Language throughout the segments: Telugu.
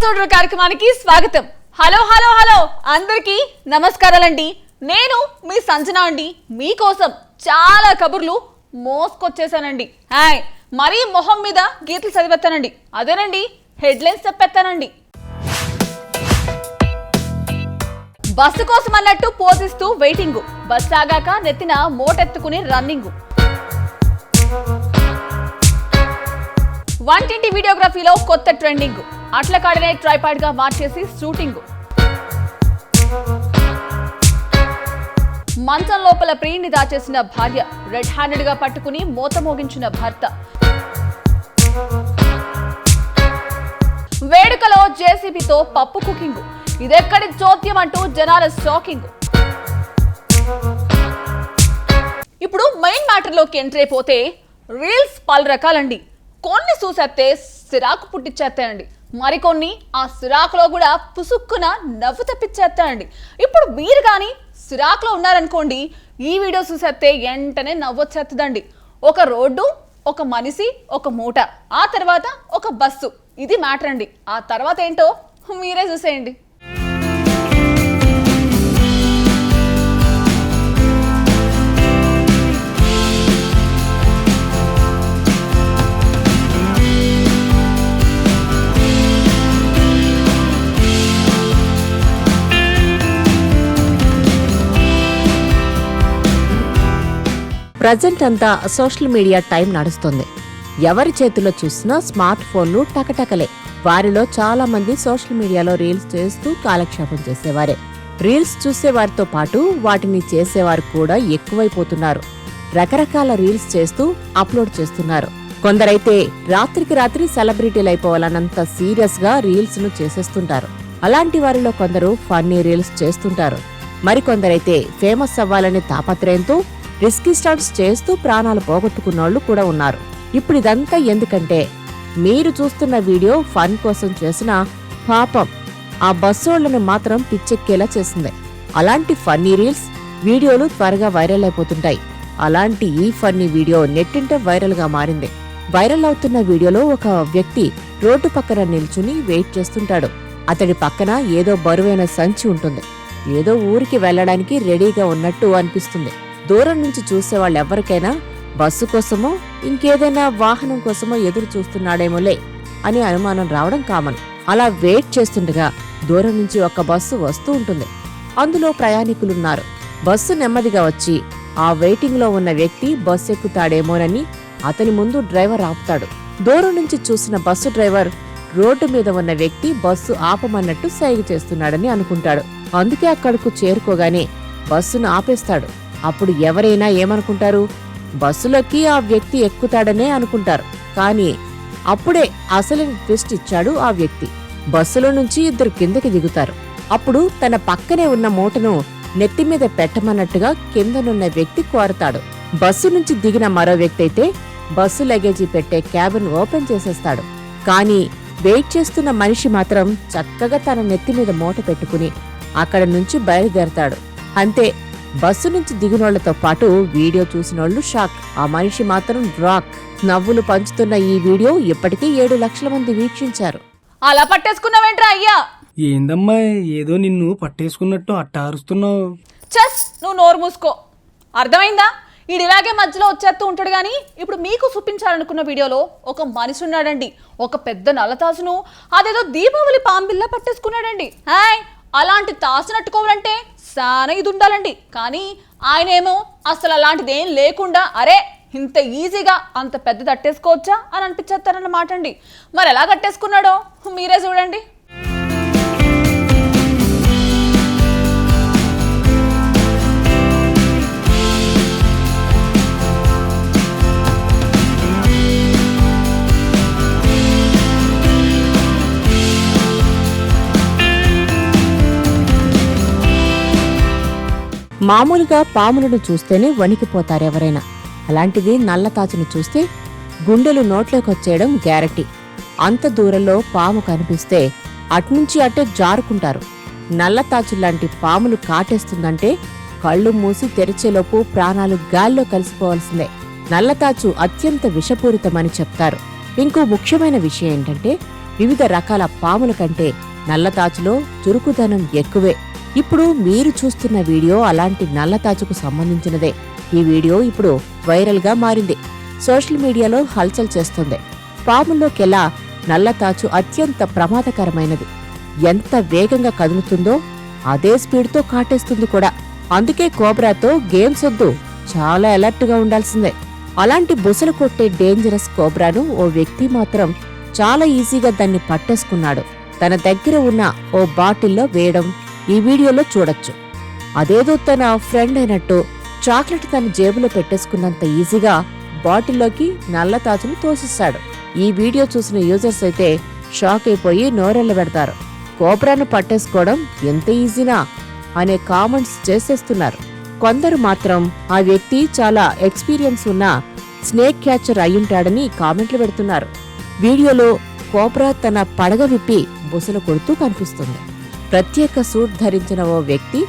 చూడరు కార్యక్రమానికి స్వాగతం. హలో హలో హలో అందరికీ నమస్కారాలండి. నేను మీ సంజన అండి. మీకోసం చాలా కబుర్లు మోసుకొచ్చేసానండి. హాయ్, మరీ మొహం మీద గీతలు చదివేస్తానండి. అదేనండి హెడ్లైన్స్ చెప్పేస్తానండి. బస్సు కోసం అన్నట్టు పోజిస్తూ వెయిటింగ్, బస్ ఆగాక నెత్తిన మోటెత్తుకుని రన్నింగ్. వంటింటి వీడియోగ్రఫీలో కొత్త ట్రెండింగ్, అట్ల కాడనే ట్రైపాడ్ గా మార్చేసి షూటింగ్. మంచం లోపల ప్రియుని దాచేసిన భార్య, రెడ్ హ్యాండెడ్ గా పట్టుకుని మోత మోగించిన భర్త. వేడుకలో జేసీబీతో పప్పు కుకింగ్, ఇదెక్కడి చోద్యం అంటూ జనాల షాకింగ్. ఇప్పుడు మెయిన్ మ్యాటర్ లోకి ఎంట్రీ అయిపోతే రీల్స్ పలు రకాలండి. కొన్ని చూసేస్తే సిరాకు పుట్టించేస్తాయండి, మరికొన్ని ఆ సిరాకులో కూడా పుసుక్కున నవ్వు తప్పించేస్తాయండి. ఇప్పుడు మీరు కానీ సిరాకులో ఉన్నారనుకోండి, ఈ వీడియో చూసేస్తే వెంటనే నవ్వు వచ్చేస్తుందండి. ఒక రోడ్డు, ఒక మనిషి, ఒక మూట, ఆ తర్వాత ఒక బస్సు, ఇది మ్యాటర్ అండి. ఆ తర్వాత ఏంటో మీరే చూసేయండి. ప్రజెంట్ అంతా సోషల్ మీడియా టైం నడుస్తుంది. ఎవరి చేతిలో చూసినా స్మార్ట్ ఫోన్లు టకటకలే. వారిలో చాలా మంది సోషల్ మీడియాలో రీల్స్ చేస్తూ కాలక్షేపం చేసేవారే. రీల్స్ చూసేవారితో పాటు వాటిని చేసేవారు కూడా ఎక్కువైపోతున్నారు. రకరకాల రీల్స్ చేస్తూ అప్లోడ్ చేస్తున్నారు. కొందరైతే రాత్రికి రాత్రి సెలబ్రిటీలు అయిపోవాలన్నంత సీరియస్ గా రీల్స్ ను చేసేస్తుంటారు. అలాంటి వారిలో కొందరు ఫన్నీ రీల్స్ చేస్తుంటారు. మరికొందరైతే ఫేమస్ అవ్వాలనే తాపత్రయంతో రిస్కీ స్టంట్స్ చేస్తూ ప్రాణాలు పోగొట్టుకున్నోళ్లు కూడా ఉన్నారు. ఇప్పుడు ఇదంతా ఎందుకంటే, మీరు చూస్తున్న వీడియో ఫన్ కోసం చేసిన పాపం ఆ బస్సోళ్లను మాత్రం పిచ్చెక్కేలా చేసింది. అలాంటి ఫన్నీ రీల్స్, వీడియోలు త్వరగా వైరల్ అయిపోతుంటాయి. అలాంటి ఈ ఫన్నీ వీడియో నెట్టింట వైరల్ గా మారింది. వైరల్ అవుతున్న వీడియోలో ఒక వ్యక్తి రోడ్డు పక్కన నిల్చుని వెయిట్ చేస్తుంటాడు. అతడి పక్కన ఏదో బరువైన సంచి ఉంటుంది. ఏదో ఊరికి వెళ్లడానికి రెడీగా ఉన్నట్టు అనిపిస్తుంది. దూరం నుంచి చూసే వాళ్ళెవ్వరికైనా బస్సు కోసమో ఇంకేదైనా వాహనం కోసమో ఎదురు చూస్తున్నాడేమోలే అని అనుమానం రావడం కామన్. అలా వెయిట్ చేస్తుండగా దూరం నుంచి ఒక బస్సు వస్తూ ఉంటుంది. అందులో ప్రయాణికులున్నారు. బస్సు నెమ్మదిగా వచ్చి ఆ వెయిటింగ్ లో ఉన్న వ్యక్తి బస్సు ఎక్కుతాడేమోనని అతని ముందు డ్రైవర్ ఆపుతాడు. దూరం నుంచి చూసిన బస్సు డ్రైవర్ రోడ్డు మీద ఉన్న వ్యక్తి బస్సు ఆపమన్నట్టు సైగ చేస్తున్నాడని అనుకుంటాడు. అందుకే అక్కడకు చేరుకోగానే బస్సును ఆపేస్తాడు. అప్పుడు ఎవరైనా ఏమనుకుంటారు? బస్సులోకి ఆ వ్యక్తి ఎక్కుతాడనే అనుకుంటారు. కానీ అప్పుడే అసలైన ట్విస్ట్ ఇచ్చాడు ఆ వ్యక్తి. బస్సులో నుంచి ఇద్దరు కిందకి దిగుతారు. అప్పుడు తన పక్కనే ఉన్న మూటను నెత్తిమీద పెట్టమన్నట్టుగా కిందనున్న వ్యక్తి కోరతాడు. బస్సు నుంచి దిగిన మరో వ్యక్తి అయితే బస్సు లగేజీ పెట్టే క్యాబిన్ ఓపెన్ చేసేస్తాడు. కానీ వెయిట్ చేస్తున్న మనిషి మాత్రం చక్కగా తన నెత్తిమీద మూట పెట్టుకుని అక్కడ నుంచి బయలుదేరతాడు. అంతే, బస్సు నుంచి దిగినోళ్లతో పాటు వీడియో చూసినోళ్లు షాక్. ఆ మనిషి మాత్రం రాక్. నవ్వులు పంచుతున్న ఈ వీడియో ఇప్పటికే 7 లక్షల మంది వీక్షించారు. అలా పట్టేసుకున్నావేంట్రా అయ్యా? ఏందమ్మా ఏదో నిన్ను పట్టేసుకున్నట్టు అట్ట అరుస్తున్నావు? చస్, నువ్వు నోరు మూసుకో. అర్థమైందా? ఇలాగే మధ్యలో వచ్చేస్తూ ఉంటాడు. కానీ ఇప్పుడు మీకు చూపించాలనుకున్న వీడియోలో ఒక మనిషి ఉన్నాడండి. ఒక పెద్ద నల్లతాసును అదేదో దీపావళి పాంబిల్లా పట్టేసుకున్నాడండి. హాయ్, అలాంటి తాసునట్టుకోవాలంటే చాలా ఇది ఉండాలండి. కానీ ఆయనేమో అసలు అలాంటిదేం లేకుండా అరే ఇంత ఈజీగా అంత పెద్ద తట్టేసుకోవచ్చా అని అనిపించేస్తారన్నమాట అండి. మరి ఎలా కట్టేసుకున్నాడో మీరే చూడండి. మామూలుగా పాములను చూస్తేనే వణికిపోతారెవరైనా. అలాంటిది నల్లతాచును చూస్తే గుండెలు నోట్లోకొచ్చేయడం గ్యారంటీ. అంత దూరంలో పాము కనిపిస్తే అట్నుంచి అట్టే జారుకుంటారు. నల్లతాచులాంటి పాములు కాటేస్తుందంటే కళ్ళు మూసి తెరిచేలోపు ప్రాణాలు గాల్లో కలిసిపోవాల్సిందే. నల్లతాచు అత్యంత విషపూరితమని చెప్తారు. ఇంకో ముఖ్యమైన విషయం ఏంటంటే వివిధ రకాల పాముల కంటే నల్లతాచులో చురుకుదనం ఎక్కువే. ఇప్పుడు మీరు చూస్తున్న వీడియో అలాంటి నల్లతాచుకు సంబంధించినదే. ఈ వీడియో ఇప్పుడు వైరల్ గా మారింది. సోషల్ మీడియాలో హల్చల్ చేస్తుంది. పాముల్లోకెలా నల్లతాచు అత్యంత ప్రమాదకరమైనది. ఎంత వేగంగా కదులుతుందో అదే స్పీడ్తో కాటేస్తుంది కూడా. అందుకే కోబ్రాతో గేమ్స్ వద్దు, చాలా అలర్ట్గా ఉండాల్సిందే. అలాంటి బుసలు కొట్టే డేంజరస్ కోబ్రాను ఓ వ్యక్తి మాత్రం చాలా ఈజీగా దాన్ని పట్టేసుకున్నాడు. తన దగ్గర ఉన్న ఓ బాటిల్లో వేయడం ఈ వీడియోలో చూడొచ్చు. అదేదో తన ఫ్రెండ్ అయినట్టు చాక్లెట్ తన జేబులో పెట్టేసుకున్నంత ఈజీగా బాటిల్లోకి నల్లతాచును తోసిస్తాడు. ఈ వీడియో చూసిన యూజర్స్ అయితే షాక్ అయిపోయి నోరెళ్ల పెడతారు. కోబ్రాను పట్టేసుకోవడం ఎంత ఈజీనా అనే కామెంట్స్ చేసేస్తున్నారు. కొందరు మాత్రం ఆ వ్యక్తి చాలా ఎక్స్పీరియన్స్ ఉన్న స్నేక్ క్యాచర్ అయ్యుంటాడని కామెంట్లు పెడుతున్నారు. వీడియోలో కోబ్రా తన పడగ విప్పి బుసలు కొడుతూ కనిపిస్తుంది. ప్రత్యేక సూట్ ధరించిన ఓ వ్యక్తి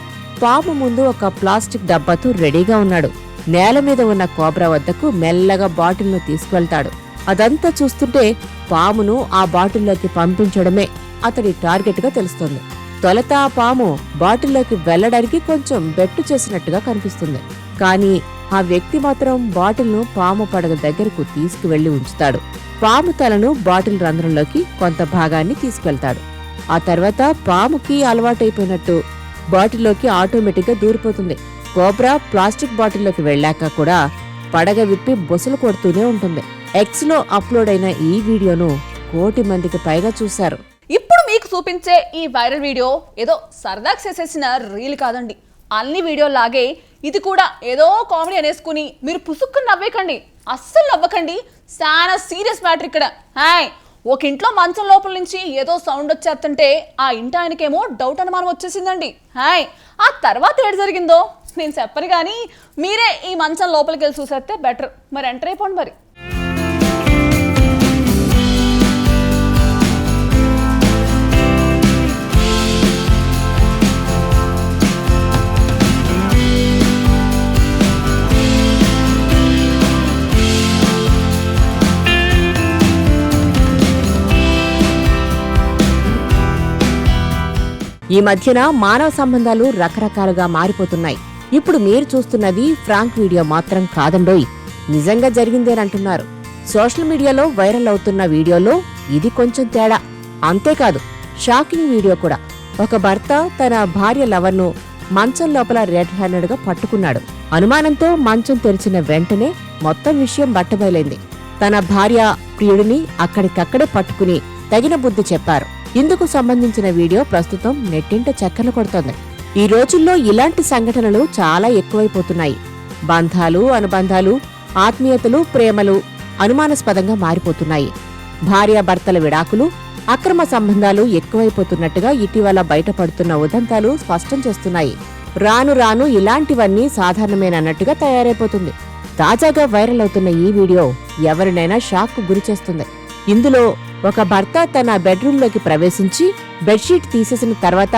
పాము ముందు ఒక ప్లాస్టిక్ డబ్బాతో రెడీగా ఉన్నాడు. నేల మీద ఉన్న కోబ్రా వద్దకు మెల్లగా బాటిల్ను తీసుకువెళ్తాడు. అదంతా చూస్తుంటే పామును ఆ బాటిల్లోకి పంపించడమే అతడి టార్గెట్గా తెలుస్తుంది. తొలత ఆ పాము బాటిల్లోకి వెళ్లడానికి కొంచెం బెట్టు చేసినట్టుగా కనిపిస్తుంది. కానీ ఆ వ్యక్తి మాత్రం బాటిల్ను పాము పడగ దగ్గరకు తీసుకువెళ్లి ఉంచుతాడు. పాము తలను బాటిల్ రంధ్రంలోకి కొంత భాగాన్ని తీసుకువెళ్తాడు. ఆ తర్వాత పాముకి అలవాటైపోయినట్టు బాటిల్లోకి ఆటోమేటిక్గా దూరిపోతుంది. కోబ్రా ప్లాస్టిక్ బాటిల్లోకి వెళ్ళాక కూడా పడగ విప్పి బుసలు కొడుతూనే ఉంటుంది. ఎక్స్లో అప్లోడ్ అయిన ఈ వీడియోను 1 కోటి మందికి పైగా చూశారు. ఇప్పుడు మీకు చూపించే ఈ వైరల్ వీడియో ఏదో సరదాగా చేసేసిన రీల్ కాదండి. అన్ని వీడియోలాగే ఇది కూడా ఏదో కామెడీ అనేసుకుని మీరు పుసుక్కుని నవ్వేకండి, అస్సలు నవ్వకండి. చాలా సీరియస్ మ్యాటర్ ఇక్కడ. హాయ్, ఒక ఇంట్లో మంచం లోపల నుంచి ఏదో సౌండ్ వచ్చేస్తుంటే ఆ ఇంటి ఆయనకేమో డౌట్ అనుమానం వచ్చేసిందండి. హాయ్, ఆ తర్వాత ఏడు జరిగిందో నేను చెప్పను కానీ మీరే ఈ మంచం లోపలికి వెళ్ళి చూసేస్తే బెటర్. మరి ఎంటర్ అయిపోండి మరి. ఈ మధ్యన మానవ సంబంధాలు రకరకాలుగా మారిపోతున్నాయి. ఇప్పుడు మీరు చూస్తున్నది ఫ్రాంక్ వీడియో మాత్రం కాదండోయ్, నిజంగా జరిగిందేనంటున్నారు. సోషల్ మీడియాలో వైరల్ అవుతున్న వీడియోలో ఇది కొంచెం తేడా. అంతేకాదు, షాకింగ్ వీడియో కూడా. ఒక భర్త తన భార్య లవర్ను మంచం లోపల రెడ్ హ్యాండెడ్గా పట్టుకున్నాడు. అనుమానంతో మంచం తెరిచిన వెంటనే మొత్తం విషయం బట్టబయలైంది. తన భార్య ప్రియుడిని అక్కడికక్కడే పట్టుకుని తగిన బుద్ధి చెప్పారు. ఇందుకు సంబంధించిన వీడియో ప్రస్తుతం నెట్టింట చక్కర్లు కొడుతోంది. ఈ రోజుల్లో ఇలాంటి సంఘటనలు చాలా ఎక్కువైపోతున్నాయి. బంధాలు, అనుబంధాలు, ఆత్మీయతలు, ప్రేమలు అనుమానాస్పదంగా మారిపోతున్నాయి. భార్యాభర్తల విడాకులు, అక్రమ సంబంధాలు ఎక్కువైపోతున్నట్టుగా ఇటీవల బయటపడుతున్న ఉదంతాలు స్పష్టం చేస్తున్నాయి. రాను రాను ఇలాంటివన్నీ సాధారణమేనన్నట్టుగా తయారైపోతుంది. తాజాగా వైరల్ అవుతున్న ఈ వీడియో ఎవరినైనా షాక్కు గురిచేస్తుంది. ఇందులో ఒక భర్త తన బెడ్రూంలోకి ప్రవేశించి బెడ్షీట్ తీసేసిన తర్వాత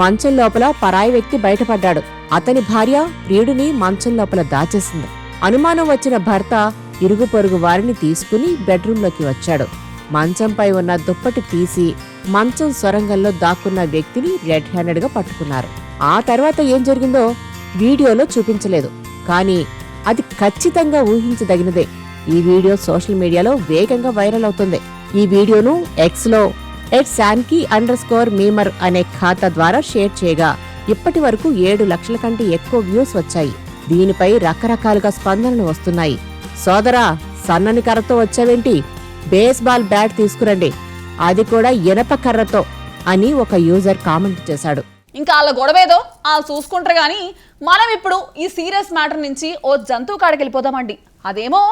మంచం లోపల పరాయి వ్యక్తి బయటపడ్డాడు. అతని భార్య ప్రియుడిని మంచం లోపల దాచేసింది. అనుమానం వచ్చిన భర్త ఇరుగు పొరుగు వారిని తీసుకుని బెడ్రూంలోకి వచ్చాడు. మంచంపై ఉన్న దుప్పటి తీసి మంచం సొరంగంలో దాక్కున్న వ్యక్తిని రెడ్ హ్యాండెడ్గా పట్టుకున్నారు. ఆ తర్వాత ఏం జరిగిందో వీడియోలో చూపించలేదు, కానీ అది ఖచ్చితంగా ఊహించదగినదే. ఈ వీడియో సోషల్ మీడియాలో వేగంగా వైరల్ అవుతుంది. ఈ వీడియోను ఎక్స్లో @sanky_memer అనే ఖాతా ద్వారా షేర్ చేయగా ఇప్పటి వరకు 7 లక్షల కంటే ఎక్కువ వ్యూస్ వచ్చాయి. దీనిపై రకరకాలుగా స్పందనలు వస్తున్నాయి. సోదరా, సన్నని కర్రతో వచ్చావేంటి? బేస్బాల్ బ్యాట్ తీసుకురండి, అది కూడా ఇనప కర్రతో అని ఒక యూజర్ కామెంట్ చేశాడు. ఇంకా వాళ్ళ గొడవేదో వాళ్ళు చూసుకుంటారు కానీ మనం ఇప్పుడు ఈ సీరియస్ మ్యాటర్ నుంచి ఓ జంతువు కాడికి వెళ్ళిపోదామండి. అదేమో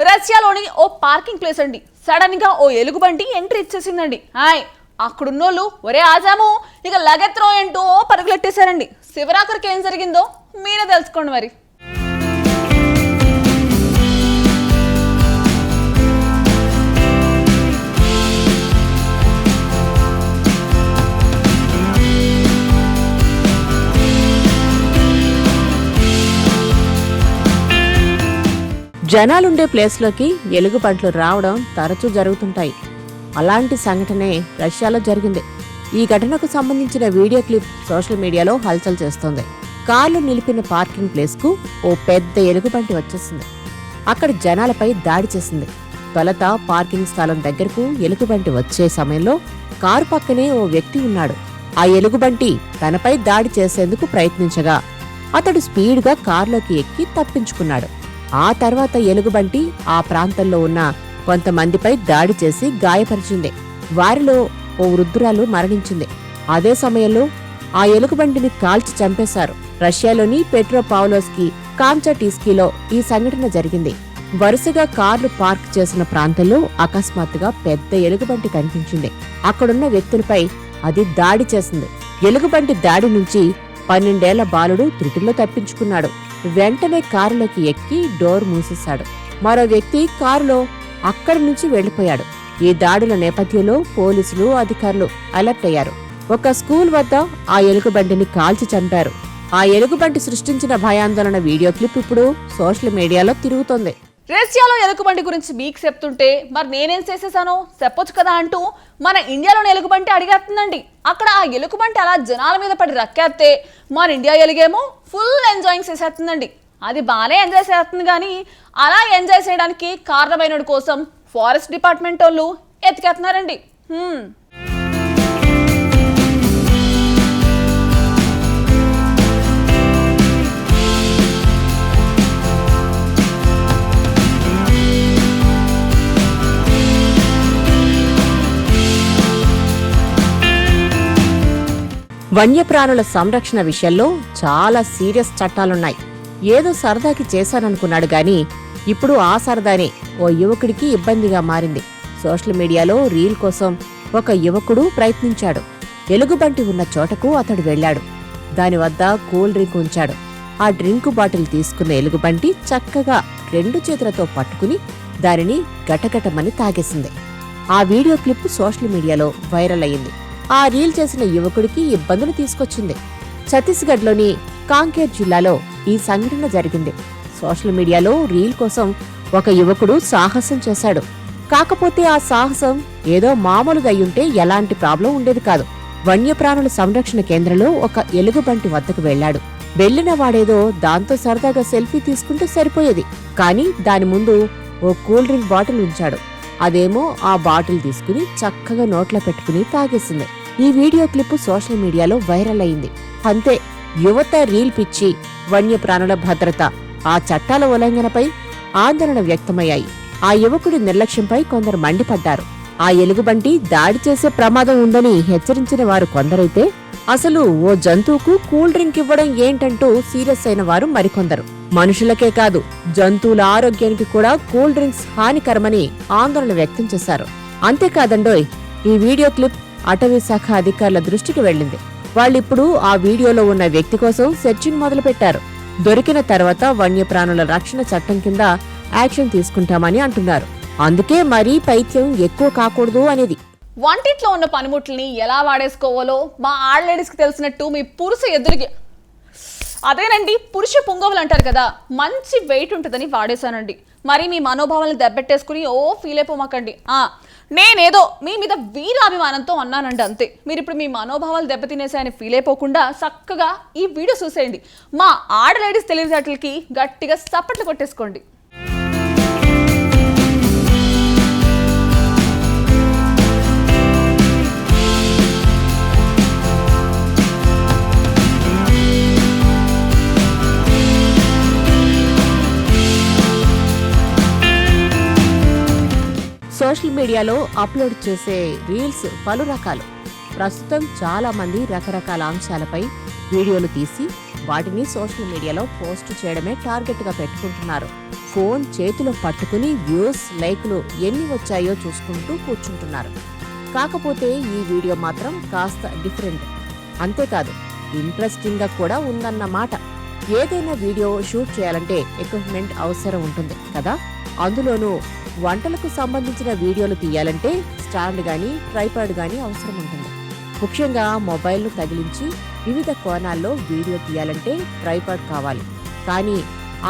రష్యాలోని ఓ పార్కింగ్ ప్లేస్ అండి. సడన్ గా ఓ ఎలుగుబంటి ఎంట్రీ ఇచ్చేసిందండి. హాయ్, అక్కడున్నోళ్ళు ఒరే ఆజాము ఇక లగెత్రో ఏంటో పరుగులెట్టేశారండి. శివరాకరికి ఏం జరిగిందో మీరే తెలుసుకోండి మరి. జనాలుండే ప్లేస్లోకి ఎలుగుబంట్లు రావడం తరచూ జరుగుతుంటాయి. అలాంటి సంఘటనే రష్యాలో జరిగింది. ఈ ఘటనకు సంబంధించిన వీడియో క్లిప్ సోషల్ మీడియాలో హల్చల్ చేస్తోంది. కార్లు నిలిపిన పార్కింగ్ ప్లేస్కు ఓ పెద్ద ఎలుగుబంటి వచ్చేసింది. అక్కడ జనాలపై దాడి చేసింది. తొలత పార్కింగ్ స్థలం దగ్గరకు ఎలుగుబంటి వచ్చే సమయంలో కారు పక్కనే ఓ వ్యక్తి ఉన్నాడు. ఆ ఎలుగుబంటి తనపై దాడి చేసేందుకు ప్రయత్నించగా అతడు స్పీడ్గా కారులోకి ఎక్కి తప్పించుకున్నాడు. ఆ తర్వాత ఎలుగుబంటి ఆ ప్రాంతంలో ఉన్న కొంతమందిపై దాడి చేసి గాయపరిచింది. వారిలో ఓ వృద్ధురాలు మరణించింది. అదే సమయంలో ఆ ఎలుగుబంటిని కాల్చి చంపేశారు. రష్యాలోని పెట్రోపావ్లోవ్స్కీ కామ్చాటిస్కీలో ఈ సంఘటన జరిగింది. వరుసగా కార్లు పార్క్ చేసిన ప్రాంతంలో అకస్మాత్తుగా పెద్ద ఎలుగుబంటి కనిపించింది. అక్కడున్న వ్యక్తులపై అది దాడి చేసింది. ఎలుగుబంటి దాడి నుంచి 12 ఏళ్ల బాలుడు త్రుటిలో తప్పించుకున్నాడు. వెంటనే కారులోకి ఎక్కి డోర్ మూసేశాడు. మరో వ్యక్తి కారులో అక్కడి నుంచి వెళ్లిపోయాడు. ఈ దాడుల నేపథ్యంలో పోలీసులు, అధికారులు అలర్ట్ అయ్యారు. ఒక స్కూల్ వద్ద ఆ ఎలుగుబంటిని కాల్చి చంపారు. ఆ ఎలుగుబంటి సృష్టించిన భయాందోళన వీడియో క్లిప్ ఇప్పుడు సోషల్ మీడియాలో తిరుగుతోంది. రష్యాలో ఎలుగుబంటి గురించి మీకు చెప్తుంటే మరి నేనేం చేసేసానో చెప్పొచ్చు కదా అంటూ మన ఇండియాలోని ఎలుగుబంటి అడిగేస్తుందండి. అక్కడ ఆ ఎలుగుబంటి అలా జనాల మీద పడి రక్కేస్తే మన ఇండియా ఎలుగేమో ఫుల్ ఎంజాయింగ్ చేసేస్తుందండి. అది బాగానే ఎంజాయ్ చేస్తుంది, కానీ అలా ఎంజాయ్ చేయడానికి కారణమైన కోసం ఫారెస్ట్ డిపార్ట్మెంట్ వాళ్ళు ఎతికేస్తున్నారండి. వన్యప్రాణుల సంరక్షణ విషయంలో చాలా సీరియస్ చట్టాలున్నాయి. ఏదో సరదాకి చేశాననుకున్నాడు గాని ఇప్పుడు ఆ సరదానే ఓ యువకుడికి ఇబ్బందిగా మారింది. సోషల్ మీడియాలో రీల్ కోసం ఒక యువకుడు ప్రయత్నించాడు. ఎలుగుబంటి ఉన్న చోటకు అతడు వెళ్లాడు. దాని వద్ద కూల్ డ్రింక్ ఉంచాడు. ఆ డ్రింకు బాటిల్ తీసుకున్న ఎలుగుబంటి చక్కగా 2 చేతులతో పట్టుకుని దానిని గటగటమని తాగేసింది. ఆ వీడియో క్లిప్ సోషల్ మీడియాలో వైరల్ అయింది. ఆ రీల్ చేసిన యువకుడికి ఇబ్బందులు తీసుకొచ్చింది. ఛత్తీస్గఢ్లోని కాంకేర్ జిల్లాలో ఈ సంఘటన జరిగింది. సోషల్ మీడియాలో రీల్ కోసం ఒక యువకుడు సాహసం చేశాడు. కాకపోతే ఆ సాహసం ఏదో మామూలుగా అయ్యుంటే ఎలాంటి ప్రాబ్లం ఉండేది కాదు. వన్యప్రాణుల సంరక్షణ కేంద్రంలో ఒక ఎలుగుబంటి వద్దకు వెళ్లాడు. వెళ్లిన వాడేదో దాంతో సరదాగా సెల్ఫీ తీసుకుంటే సరిపోయేది. కానీ దాని ముందు ఓ కూల్ డ్రింక్ బాటిల్ ఉంచాడు. అదేమో ఆ బాటిల్ తీసుకుని చక్కగా నోట్లో పెట్టుకుని తాగేసింది. ఈ వీడియో క్లిప్ సోషల్ మీడియాలో వైరల్ అయింది. అంతే, యువత రీల్ పిచ్చి, వన్యప్రాణుల భద్రత, ఆ చట్టాల ఉల్లంఘనపై ఆందోళన వ్యక్తమయ్యాయి. ఆ యువకుడి నిర్లక్ష్యంపై కొందరు మండిపడ్డారు. ఆ ఎలుగుబంటి దాడి చేసే ప్రమాదం ఉందని హెచ్చరించిన వారు కొందరైతే అసలు ఓ జంతువుకు కూల్ డ్రింక్ ఇవ్వడం ఏంటంటూ సీరియస్ అయిన వారు మరికొందరు. మనుషులకే కాదు, జంతువుల ఆరోగ్యానికి కూడా కూల్ డ్రింక్స్ హానికరమని ఆందోళన వ్యక్తం చేశారు. అంతేకాదండోయ్, ఈ వీడియో క్లిప్ అటవీ శాఖ అధికారుల దృష్టికి వెళ్లింది. వాళ్ళిప్పుడు ఆ వీడియోలో ఉన్న వ్యక్తి కోసం సెర్చింగ్ మొదలుపెట్టారు. దొరికిన తర్వాత వన్యప్రాణుల రక్షణ చట్టం కింద యాక్షన్ తీసుకుంటామని అంటున్నారు. అందుకే మరీ పైత్యం ఎక్కువ కాకూడదు అనేది. వంటింట్లో ఉన్న పనిముట్లని ఎలా వాడేసుకోవాలో మా ఆడలేడీస్కి తెలిసినట్టు మీ పురుష ఎదురుకి అదేనండి పురుష పుంగవులు అంటారు కదా, మంచి వెయిట్ ఉంటుందని వాడేశానండి. మరి మీ మనోభావాలను దెబ్బెట్టేసుకుని ఫీల్ అయిపోమాకండి. నేనేదో మీ మీద వీరాభిమానంతో అన్నానండి, అంతే. మీరు ఇప్పుడు మీ మనోభావాలు దెబ్బతినేసాయని ఫీల్ అయిపోకుండా చక్కగా ఈ వీడియో చూసేయండి. మా ఆడ లేడీస్ తెలివితేటలకి గట్టిగా చప్పట్లు కొట్టేసుకోండి. సోషల్ మీడియాలో అప్లోడ్ చేసే రీల్స్ పలు రకాలు. ప్రస్తుతం చాలా మంది రకరకాల అంశాలపై వీడియోలు తీసి వాటిని సోషల్ మీడియాలో పోస్ట్ చేయడమే టార్గెట్ గా పెట్టుకుంటున్నారు. ఫోన్ చేతిలో పట్టుకుని వ్యూస్, లైక్లు ఎన్ని వచ్చాయో చూసుకుంటూ కూర్చుంటున్నారు. కాకపోతే ఈ వీడియో మాత్రం కాస్త డిఫరెంట్. అంతేకాదు, ఇంట్రెస్టింగ్ గా కూడా ఉందన్నమాట. ఏదైనా వీడియో షూట్ చేయాలంటే ఎక్విప్మెంట్ అవసరం ఉంటుంది కదా. అందులోనూ వంటలకు సంబంధించిన వీడియోలు తీయాలంటే స్టాండ్ గానీ, ట్రైపాడ్ గానీ అవసరం ఉంటుంది. ముఖ్యంగా మొబైల్ను తగిలించి వివిధ కోణాల్లో వీడియో తీయాలంటే ట్రైపాడ్ కావాలి. కానీ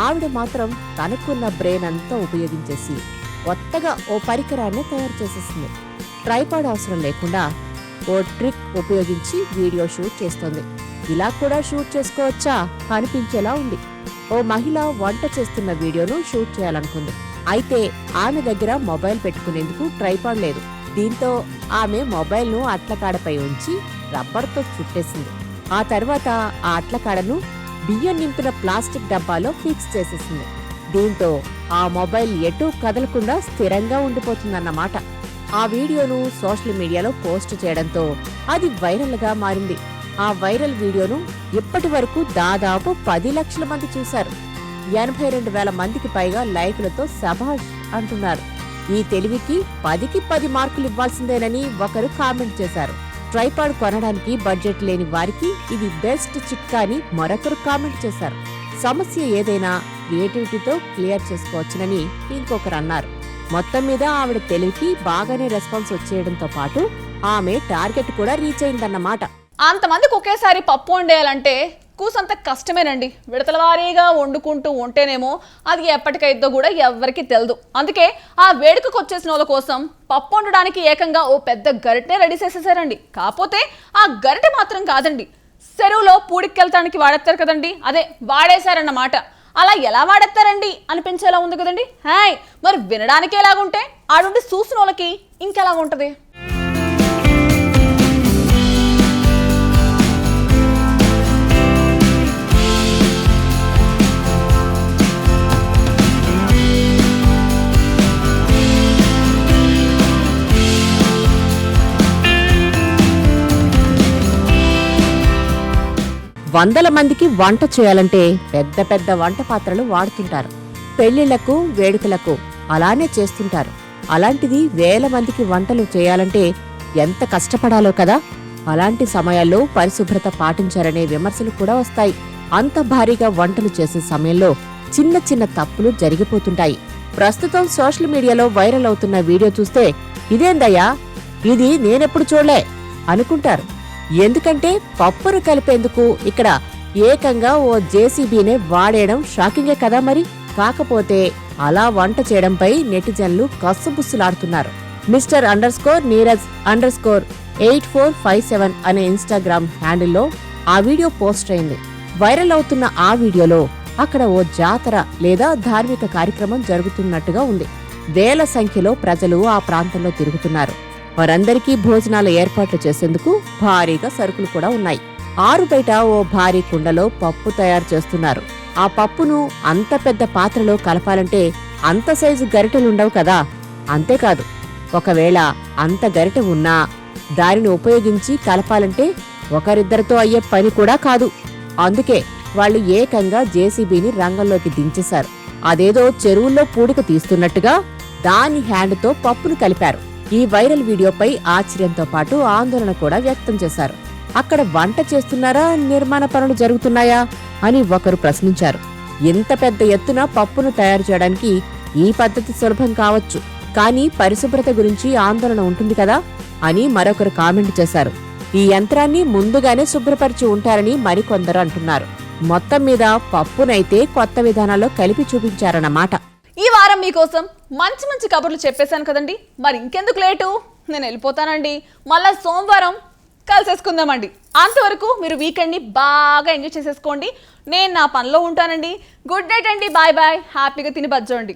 ఆవిడ మాత్రం తనకున్న బ్రెయిన్ అంతా ఉపయోగించేసి కొత్తగా ఓ పరికరాన్ని తయారు చేసేసింది. ట్రైపాడ్ అవసరం లేకుండా ఓ ట్రిక్ ఉపయోగించి వీడియో షూట్ చేస్తోంది. ఇలా కూడా షూట్ చేసుకోవచ్చా అనిపించేలా ఉంది. ఓ మహిళ వంట చేస్తున్న వీడియోను షూట్ చేయాలనుకుంది. అయితే ఆమె దగ్గర మొబైల్ పెట్టుకునేందుకు ట్రైపాడ్ లేదు. దీంతో ఆమె మొబైల్ను అట్లకాడపై ఉంచి రబ్బర్తో చుట్టేసింది. ఆ తర్వాత ఆ అట్లకాడను బియ్యం నింపిన ప్లాస్టిక్ డబ్బాలో ఫిక్స్ చేసేసింది. దీంతో ఆ మొబైల్ ఎటూ కదలకుండా స్థిరంగా ఉండిపోతుందన్నమాట. ఆ వీడియోను సోషల్ మీడియాలో పోస్ట్ చేయడంతో అది వైరల్గా మారింది. ఆ వైరల్ వీడియోను ఇప్పటి వరకు దాదాపు 10 లక్షల మంది చూశారు. 82,000 మందికి పైగా లైకులతో శభాష్ అంటున్నారు. ఈ తెలివికి 10కి 10 మార్కులు ఇవ్వాల్సిందేనని ఒకరు కామెంట్ చేశారు. ట్రైపాడ్ కొనడానికి బడ్జెట్ లేని వారికి ఇది బెస్ట్ చిట్కా అని మరొకరు కామెంట్ చేశారు. సమస్య ఏదైనా క్రియేటివిటీతో క్లియర్ చేసుకోవచ్చునని ఇంకొకరు అన్నారు. మొత్తం మీద ఆవిడ తెలివికి బాగానే రెస్పాన్స్ వచ్చేయడంతో పాటు ఆమె టార్గెట్ కూడా రీచ్ అయిందన్నమాట. అంతమందికి ఒకేసారి పప్పు వండేయాలంటే కూసంత కష్టమేనండి. విడతల వారీగా వండుకుంటూ ఉంటేనేమో అది ఎప్పటికైద్దో కూడా ఎవ్వరికి తెలదు. అందుకే ఆ వేడుకకు వచ్చేసిన వాళ్ళ కోసం పప్పు వండడానికి ఏకంగా ఓ పెద్ద గరిటెనే రెడీ చేసేసారండి. కాకపోతే ఆ గరిటె మాత్రం కాదండి, చెరువులో పూడికెళ్తానికి వాడేస్తారు కదండి, అదే వాడేశారన్నమాట. అలా ఎలా వాడేస్తారండి అనిపించేలా ఉంది కదండి. హాయ్, మరి వినడానికి ఎలాగుంటే ఆడుండి చూసిన వాళ్ళకి ఇంకెలా ఉంటది. వందల మందికి వంట చేయాలంటే పెద్ద పెద్ద వంట పాత్రలు వాడుతుంటారు. పెళ్లిళ్లకు వేడుకలకు అలానే చేస్తుంటారు. అలాంటిది వేల మందికి వంటలు చేయాలంటే ఎంత కష్టపడాలో కదా. అలాంటి సమయాల్లో పరిశుభ్రత పాటించారనే విమర్శలు కూడా వస్తాయి. అంత భారీగా వంటలు చేసే సమయంలో చిన్న చిన్న తప్పులు జరిగిపోతుంటాయి. ప్రస్తుతం సోషల్ మీడియాలో వైరల్ అవుతున్న వీడియో చూస్తే ఇదేందయ్యా, ఇది నేనెప్పుడు చూడలే అనుకుంటారు. ఎందుకంటే పప్పును కలిపేందుకు ఇక్కడ ఏకంగా ఓ జేసీబీనే వాడేయడం షాకింగే కదా మరి. కాకపోతే అలా వంట చేయడంపై నెటిజన్లు కస్సుబుస్సులాడుతున్నారు. Mr_Neeraj_8457 అనే ఇన్స్టాగ్రామ్ హ్యాండిల్లో ఆ వీడియో పోస్ట్ అయింది. వైరల్ అవుతున్న ఆ వీడియోలో అక్కడ ఓ జాతర లేదా ధార్మిక కార్యక్రమం జరుగుతున్నట్టుగా ఉంది. వేల సంఖ్యలో ప్రజలు ఆ ప్రాంతంలో తిరుగుతున్నారు. వారందరికీ భోజనాల ఏర్పాట్లు చేసేందుకు భారీగా సరుకులు కూడా ఉన్నాయి. ఆరు బయట ఓ భారీ కుండలో పప్పు తయారు చేస్తున్నారు. ఆ పప్పును అంత పెద్ద పాత్రలో కలపాలంటే అంత సైజు గరిటెలుండవు కదా. అంతేకాదు, ఒకవేళ అంత గరిటె ఉన్నా దానిని ఉపయోగించి కలపాలంటే ఒకరిద్దరితో అయ్యే పని కూడా కాదు. అందుకే వాళ్ళు ఏకంగా జేసీబీని రంగంలోకి దించేశారు. అదేదో చెరువుల్లో పూడిక తీస్తున్నట్టుగా దాని హ్యాండ్తో పప్పును కలిపారు. ఈ వైరల్ వీడియోపై ఆశ్చర్యంతో పాటు ఆందోళన కూడా వ్యక్తం చేశారు. అక్కడ వంట చేస్తున్నారా, నిర్మాణ పనులు జరుగుతున్నాయా అని ఒకరు ప్రశ్నించారు. ఇంత పెద్ద ఎత్తున పప్పును తయారు చేయడానికి ఈ పద్ధతి సులభం కావచ్చు, కానీ పరిశుభ్రత గురించి ఆందోళన ఉంటుంది కదా అని మరొకరు కామెంట్ చేశారు. ఈ యంత్రాన్ని ముందుగానే శుభ్రపరిచి ఉంటారని మరికొందరు అంటున్నారు. మొత్తం మీద పప్పునైతే కొత్త విధానాల్లో కలిపి చూపించారన్నమాట. ఈ వారం మీకోసం మంచి మంచి కబుర్లు చెప్పేశాను కదండి. మరి ఇంకెందుకు లేటు, నేను వెళ్ళిపోతానండి. మళ్ళా సోమవారం కలిసేసుకుందామండి. అంతవరకు మీరు వీకెండ్ని బాగా ఎంజాయ్ చేసేసుకోండి. నేను నా పనిలో ఉంటానండి. గుడ్ నైట్ అండి, బాయ్ బాయ్. హ్యాపీగా తిని బజ్జోండి.